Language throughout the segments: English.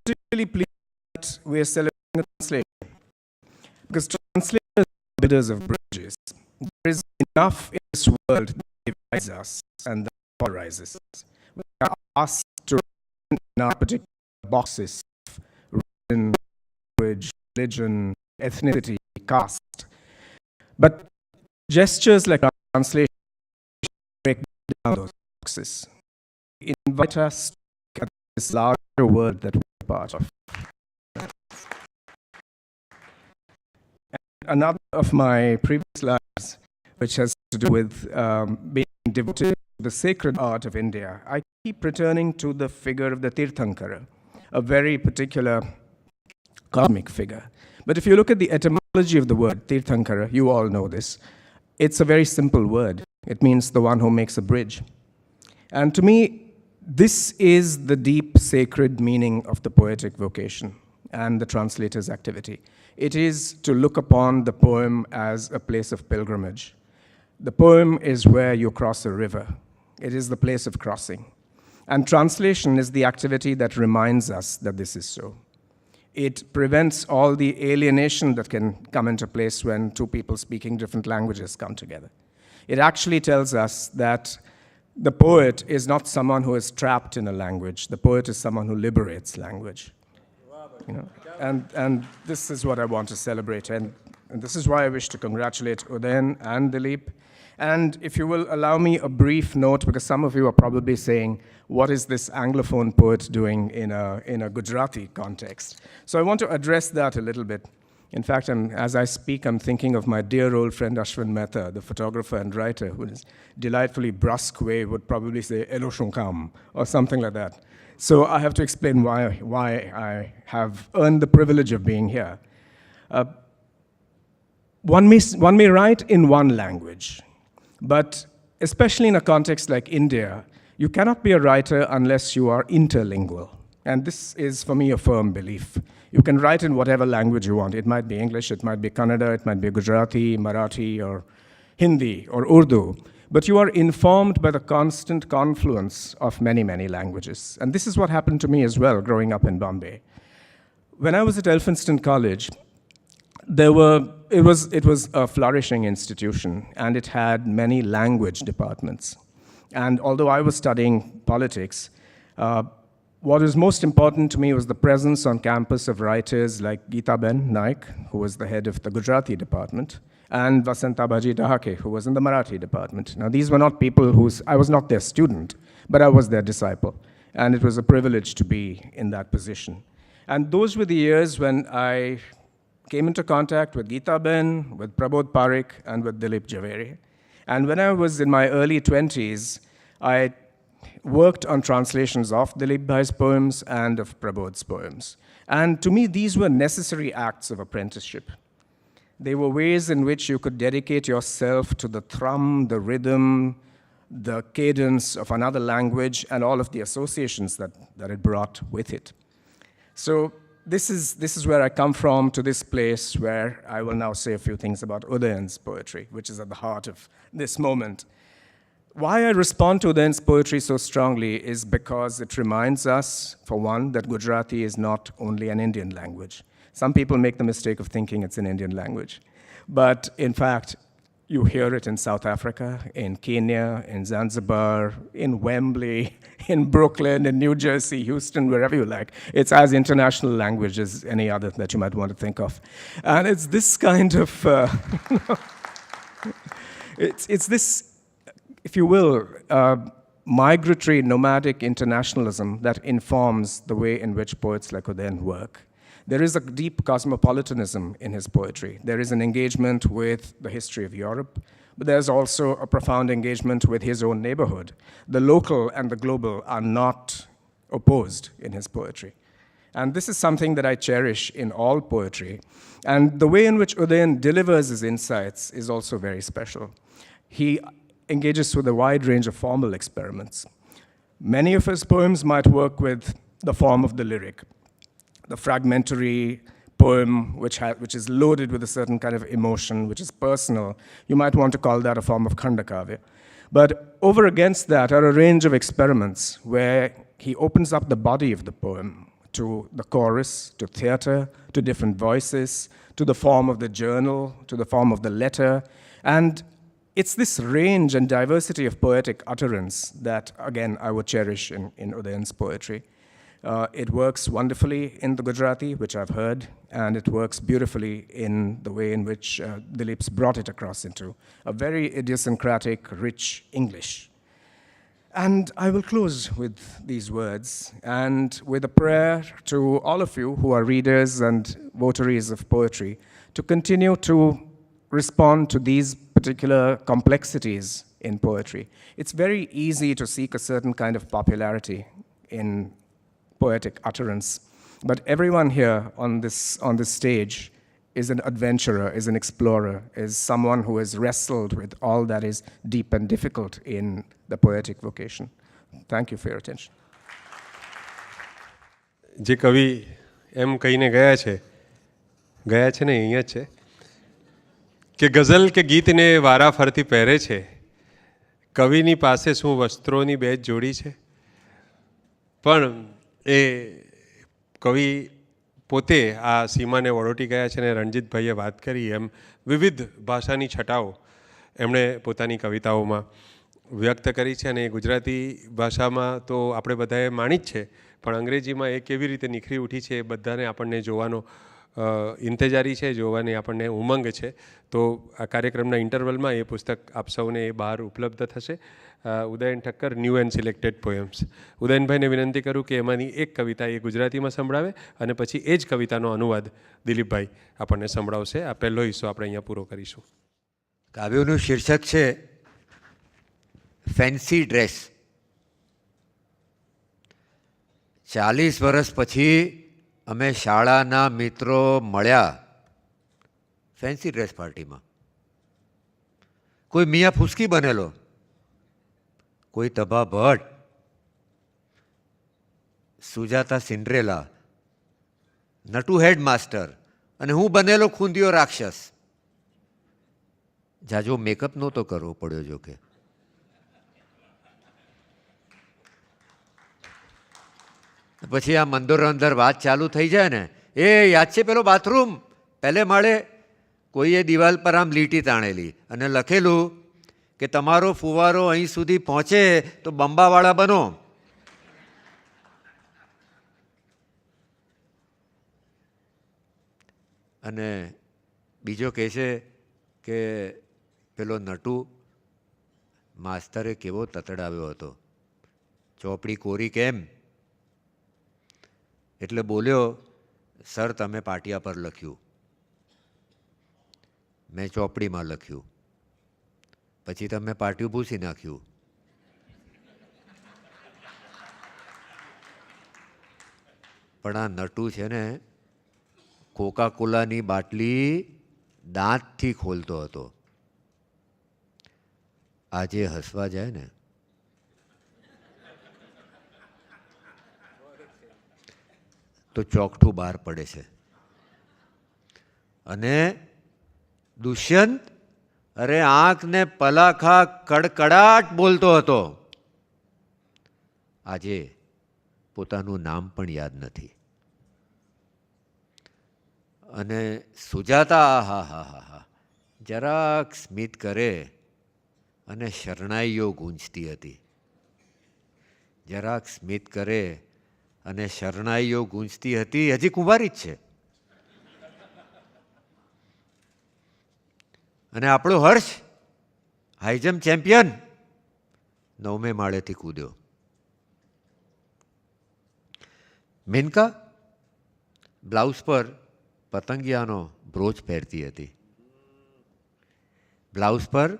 particularly pleased that we are celebrating a translation, because translators are builders of bridges. There is enough in this world that divides us and that polarizes us. We are asked to run in our particular boxes of religion, language, religion, ethnicity, caste. But gestures like our translation break down those boxes. Invite us to look at this larger world that we're part of. And another of my previous lives, which has to do with being devoted to the sacred art of India, I keep returning to the figure of the Tirthankara, a very particular cosmic figure. But if you look at the etymology of the word Tirthankara, you all know this, it's a very simple word. It means the one who makes a bridge. And to me, this is the deep sacred meaning of the poetic vocation and the translator's activity. It is to look upon the poem as a place of pilgrimage. The poem is where you cross a river. It is the place of crossing. And translation is the activity that reminds us that this is so. It prevents all the alienation that can come into place when two people speaking different languages come together. It actually tells us that the poet is not someone who is trapped in a language. The poet is someone who liberates language. You know? And this is what I want to celebrate. And this is why I wish to congratulate Udayan and Dilip. And if you will allow me a brief note, because some of you are probably saying, what is this Anglophone poet doing in a Gujarati context? So I want to address that a little bit. In fact, as I speak, I'm thinking of my dear old friend Ashwin Mehta, the photographer and writer, who in his delightfully brusque way would probably say, "Elo Shunkam," or something like that. So I have to explain why I have earned the privilege of being here. One may write in one language, but especially in a context like India, you cannot be a writer unless you are interlingual. And this is, for me, a firm belief. You can write in whatever language you want. It might be English, it might be Kannada, it might be Gujarati, Marathi, or Hindi, or Urdu. But you are informed by the constant confluence of many, many languages. And this is what happened to me as well, growing up in Bombay. When I was at Elphinstone College, it was a flourishing institution, and it had many language departments. And although I was studying politics, what was most important to me was the presence on campus of writers like Geetaben Naik, who was the head of the Gujarati department, and Vasantabaji Dahake, who was in the Marathi department. Now, these were not people I was not their student, but I was their disciple. And it was a privilege to be in that position. And those were the years when I came into contact with Geetaben, with Prabodh Parekh, and with Dilip Jhaveri. And when I was in my early 20s, I worked on translations of Dilip Bhai's poems and of Prabodh's poems. And to me, these were necessary acts of apprenticeship. They were ways in which you could dedicate yourself to the thrum, the rhythm, the cadence of another language, and all of the associations that it brought with it. So this is where I come from, to this place where I will now say a few things about Udayan's poetry, which is at the heart of this moment. Why I respond to Udayan's poetry so strongly is because it reminds us, for one, that Gujarati is not only an Indian language. Some people make the mistake of thinking it's an Indian language. But in fact, you hear it in South Africa, in Kenya, in Zanzibar, in Wembley, in Brooklyn, in New Jersey, Houston, wherever you like. It's as international language as any other that you might want to think of. And it's this kind of, it's this, if you will, migratory, nomadic internationalism that informs the way in which poets like Udayan work. There is a deep cosmopolitanism in his poetry. There is an engagement with the history of Europe, but there's also a profound engagement with his own neighborhood. The local and the global are not opposed in his poetry. And this is something that I cherish in all poetry. And the way in which Udayan delivers his insights is also very special. He engages with a wide range of formal experiments. Many of his poems might work with the form of the lyric, the fragmentary poem which is loaded with a certain kind of emotion, which is personal. You might want to call that a form of Khandakavya. But over against that are a range of experiments where he opens up the body of the poem to the chorus, to theater, to different voices, to the form of the journal, to the form of the letter. And it's this range and diversity of poetic utterance that, again, I would cherish in Udayan's poetry. It works wonderfully in the Gujarati, which I've heard, and it works beautifully in the way in which Dilip's brought it across into a very idiosyncratic, rich English. And I will close with these words and with a prayer to all of you who are readers and votaries of poetry to continue to respond to these particular complexities in poetry. It's very easy to seek a certain kind of popularity in poetic utterance, but everyone here on this stage is an adventurer, is an explorer, is someone who has wrestled with all that is deep and difficult in the poetic vocation. Thank you for your attention. જે કવિ એમ કહીને ગયા છે ને અહીંયા જ છે કે ગઝલ કે ગીતને વારા ફરતી પહેરે છે, કવિની પાસે શું વસ્ત્રોની બે જ જોડી છે. પણ એ કવિ પોતે આ સીમાને વળોટી ગયા છે ને રણજીતભાઈએ વાત કરી એમ વિવિધ ભાષાની છટાઓ એમણે પોતાની કવિતાઓમાં વ્યક્ત કરી છે. અને ગુજરાતી ભાષામાં તો આપણે બધાએ માણી જ છે, પણ અંગ્રેજીમાં એ કેવી રીતે નિખરી ઉઠી છે એ બધાને આપણને જોવાનો ઇંતજારી છે, જોવાની આપણને ઉમંગ છે. તો આ કાર્યક્રમના ઇન્ટરવલમાં એ પુસ્તક આપ સૌને એ બહાર ઉપલબ્ધ થશે. Udayan Thakkar, new and selected poems. ઉદયનભાઈને વિનંતી કરું કે એમાંની એક કવિતા એ ગુજરાતીમાં સંભળાવે અને પછી એ જ કવિતાનો અનુવાદ દિલીપભાઈ આપણને સંભળાવશે. આ પહેલો હિસ્સો આપણે અહીંયા પૂરો કરીશું. કાવ્યોનું શીર્ષક છે ફેન્સી ડ્રેસ. 40 વર્ષ પછી અમે શાળાના મિત્રો મળ્યા ફેન્સી ડ્રેસ પાર્ટીમાં. કોઈ મિયા ફૂસકી બનેલો, કોઈ તબા ભટ્ટ, સુજાતા સિન્ડ્રેલા, નટુ હેડ માસ્ટર અને હું બનેલો ખૂંદિયો રાક્ષસ. જાજો મેકઅપ નહોતો કરવો પડ્યો જો કે. પછી આ મંદિરો અંદર વાત ચાલુ થઈ જાય ને, એ યાદ છે પેલો બાથરૂમ પહેલે માળે કોઈએ દિવાલ પર આમ લીટી તાણેલી અને લખેલું કે તમારો ફુવારો અહીં સુધી પહોંચે તો બંબાવાળા બનો. અને બીજો કહે છે કે પેલો નટુ માસ્તરે કેવો તતડાવ્યો હતો, ચોપડી કોરી કેમ? એટલે બોલ્યો, સર તમે પાટિયા પર લખ્યું, મેં ચોપડીમાં લખ્યું, પછી તમે પાટિયું ભૂસી નાખ્યું. પણ આ નટુ છે ને કોકા કોલાની બાટલી દાંતથી ખોલતો હતો. આજે હસવા જાય ને તો ચોકઠું બહાર પડે છે. અને દુષ્યંત અરે આંખને પલાખા કડકડાટ બોલતો હતો. આજે પોતાનું નામ પણ યાદ નથી. અને સુજાતા હા હા હા હા જરાક સ્મિત કરે અને શરણાઈઓ ગૂંજતી હતી. જરાક સ્મિત કરે અને શરણાઈઓ ગૂંજતી હતી. હજી કુંવારી જ છે. અને આપણો હર્ષ હાઈજમ્પ ચેમ્પિયન 9મે માળેથી કૂદ્યો. મેનકા બ્લાઉઝ પર પતંગિયાનો બ્રોચ પહેરતી હતી. બ્લાઉઝ પર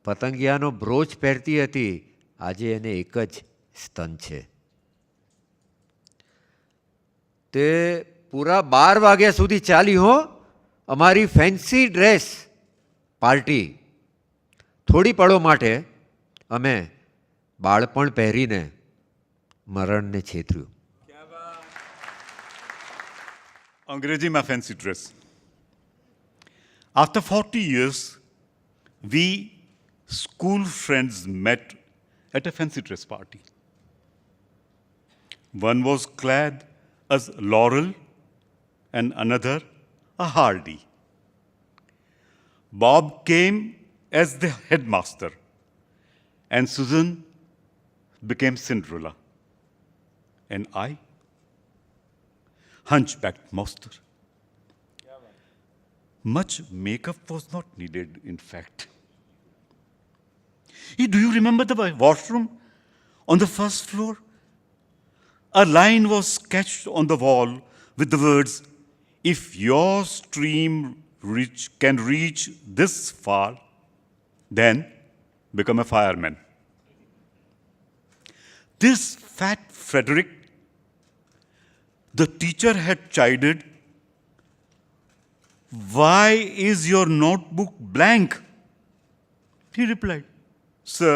પતંગિયાનો બ્રોચ પહેરતી હતી. આજે એને એક જ સ્તન છે. તે પૂરા 12 વાગ્યા સુધી ચાલી હો અમારી ફેન્સી ડ્રેસ પાર્ટી. થોડી પળો માટે અમે બાળપણ પહેરીને મરણને છેતર્યું. અંગ્રેજીમાં fancy dress. After 40 years, we school friends met at a fancy dress party. One was clad as Laurel and another a Hardy. Bob came as the headmaster, and Susan became Cinderella, and I, hunchbacked master. Much makeup was not needed, in fact. Do you remember the washroom on the first floor? A line was sketched on the wall with the words, "If your stream can reach this far, then become a fireman." This fat Frederick, the teacher had chided, "Why is your notebook blank?" He replied, "Sir,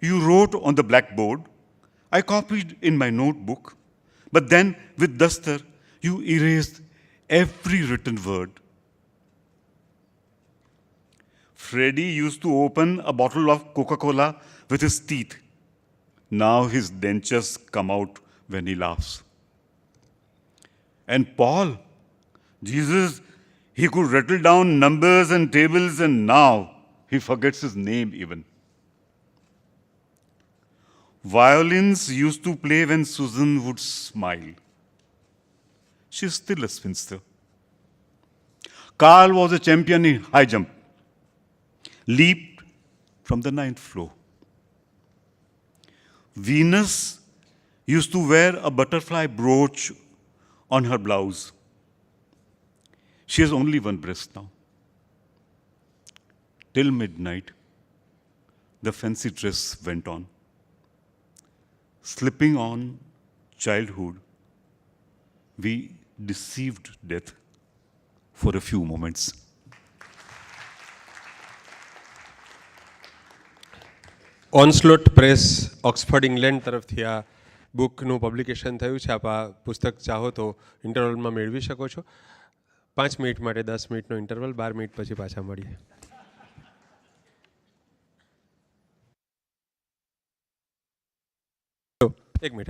you wrote on the blackboard. I copied in my notebook, but then with duster, you erased every written word." Freddie used to open a bottle of Coca-Cola with his teeth. Now his dentures come out when he laughs. And Paul, Jesus, he could rattle down numbers and tables, and now he forgets his name even. Violins used to play when Susan would smile. She's still a spinster. Carl was a champion in high jump, leaped from the 9th floor. Venus used to wear a butterfly brooch on her blouse. She has only one breast now. Till midnight, the fancy dress went on. Slipping on childhood, we deceived death for a few moments. Onslaught press Oxford England તરફથી આ બુકનું publication થયું છે. આપ આ પુસ્તક ચાહો તો ઇન્ટરવલમાં મેળવી શકો છો. 5 મિનિટ માટે 10 મિનિટનો ઇન્ટરવલ, 12 મિનિટ પછી પાછા મળીએ. એક મિનિટ.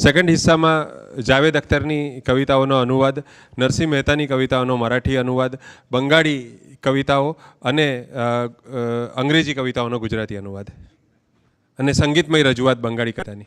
સેકન્ડ હિસ્સામાં જાવેદ અખ્તરની કવિતાઓનો અનુવાદ, નરસિંહ મહેતાની કવિતાઓનો મરાઠી અનુવાદ, બંગાળી કવિતાઓ અને અંગ્રેજી કવિતાઓનો ગુજરાતી અનુવાદ અને સંગીતમય રજૂઆત બંગાળી કવિતાની.